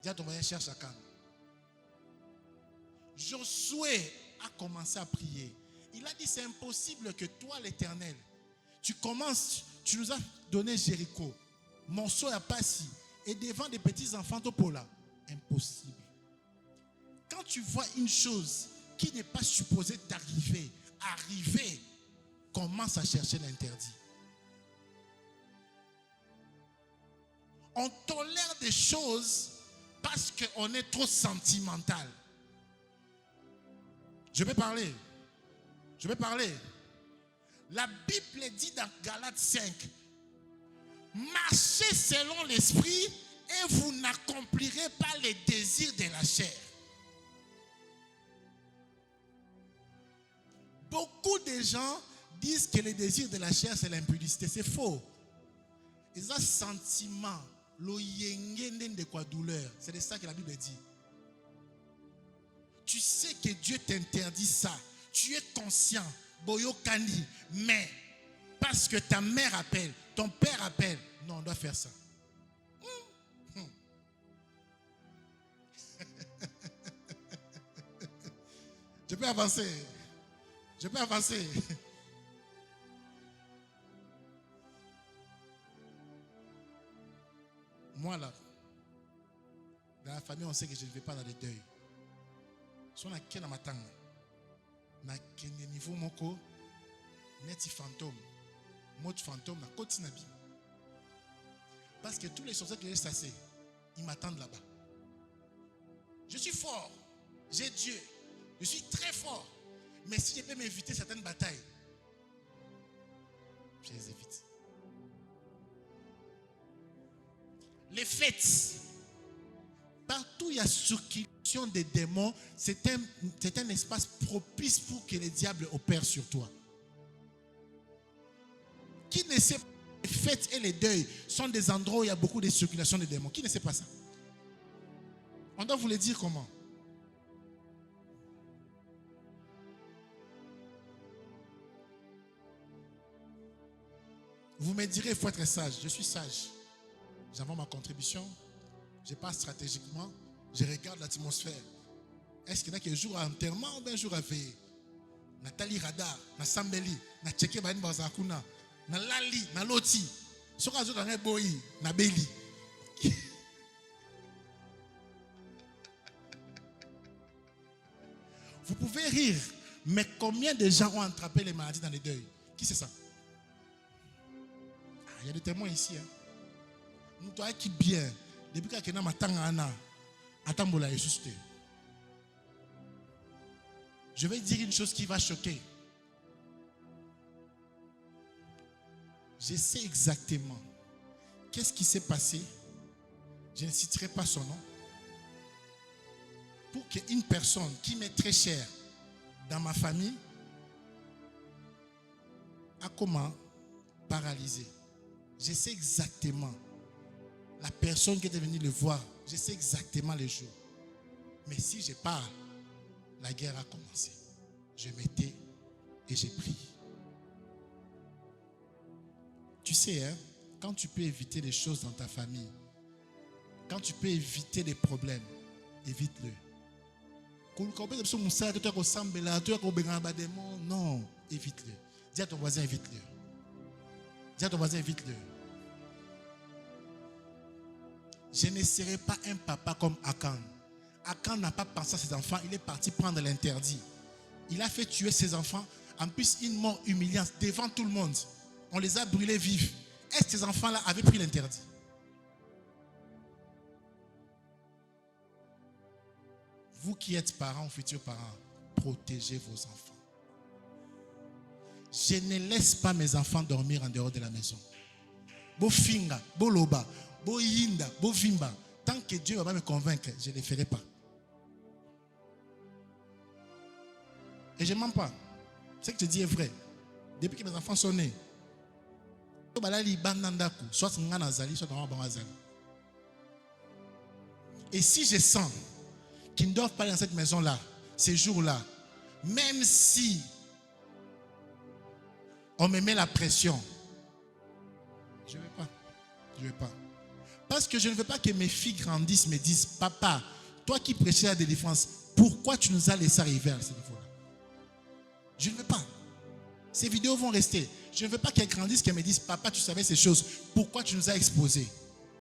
Dis à ton voisin, cherche à Cannes. Josué a commencé à prier. Il a dit, c'est impossible que toi, l'Éternel, tu commences, tu nous as donné Jéricho, Monceau à Passi, et devant des petits enfants Topola. Impossible. Quand tu vois une chose qui n'est pas supposée t'arriver, commence à chercher l'interdit. On tolère des choses parce qu'on est trop sentimental. Je vais parler. La Bible dit dans Galates 5, marchez selon l'esprit et vous n'accomplirez pas les désirs de la chair. Beaucoup de gens disent que les désirs de la chair c'est l'impudicité. C'est faux. Ils ont un sentiment, de quoi douleur. C'est de ça que la Bible dit. Tu sais que Dieu t'interdit ça. Tu es conscient, Boyo Kandi, mais parce que ta mère appelle, ton père appelle, non, on doit faire ça. Je peux avancer. Moi là, dans la famille, on sait que je ne vais pas dans les deuils. Si on a qu'un matin, na kende niveau moko neti fantôme mot fantôme na koti na bi parce que tous les sorciers que j'ai chassés ils m'attendent là-bas. Je suis fort, j'ai Dieu, je suis très fort, mais si je peux m'éviter certaines batailles, je les évite. Les fêtes, partout il y a circulation des démons, c'est un espace propice pour que les diables opèrent sur toi. Qui ne sait pas que les fêtes et les deuils sont des endroits où il y a beaucoup de circulation des démons? Qui ne sait pas ça? On doit vous le dire comment? Vous me direz, il faut être sage. Je suis sage. J'avais ma contribution. Je passe stratégiquement. Je regarde l'atmosphère. Est-ce qu'il y en a qui jour à enterrement ou bien jour à veiller? Nathalie Radar, na Sambeli, na Tcheke Bani Bazakuna, na Lali, na Loti. Sur un jour dans Boy, na Beli. Vous pouvez rire, mais combien de gens ont attrapé les maladies dans les deuils? Qui c'est ça? Il y a des témoins ici. Nous devons qui bien. Depuis que nous avons je vais dire une chose qui va choquer. Je sais exactement qu'est-ce qui s'est passé. Je ne citerai pas son nom. Pour qu'une personne qui m'est très chère dans ma famille a comment paralysé. Je sais exactement la personne qui est venue le voir. Je sais exactement les jours. Mais si je parle, la guerre a commencé. Je m'étais et j'ai prié. Tu sais, hein, quand tu peux éviter les choses dans ta famille, quand tu peux éviter les problèmes, évite-le. Non, évite-le. Dis à ton voisin, évite-le. Dis à ton voisin, évite-le. Je ne serai pas un papa comme Akan. Akan n'a pas pensé à ses enfants, il est parti prendre l'interdit. Il a fait tuer ses enfants, en plus une mort humiliante devant tout le monde. On les a brûlés vifs. Est-ce que ces enfants-là avaient pris l'interdit? Vous qui êtes parents ou futurs parents, protégez vos enfants. Je ne laisse pas mes enfants dormir en dehors de la maison. Bo finga, bo loba, bo yinda, bo vimba. Tant que Dieu ne va pas me convaincre, je ne le ferai pas. Et je ne mens pas. Ce que je dis est vrai. Depuis que mes enfants sont nés, et si je sens qu'ils ne doivent pas aller dans cette maison-là, ces jours-là, même si on me met la pression, je ne vais pas. Je ne vais pas. Parce que je ne veux pas que mes filles grandissent, me disent, papa, toi qui prêchais la délivrance, pourquoi tu nous as laissé arriver à ce niveau-là? Je ne veux pas. Ces vidéos vont rester. Je ne veux pas qu'elles grandissent, qu'elles me disent, papa, tu savais ces choses, pourquoi tu nous as exposés?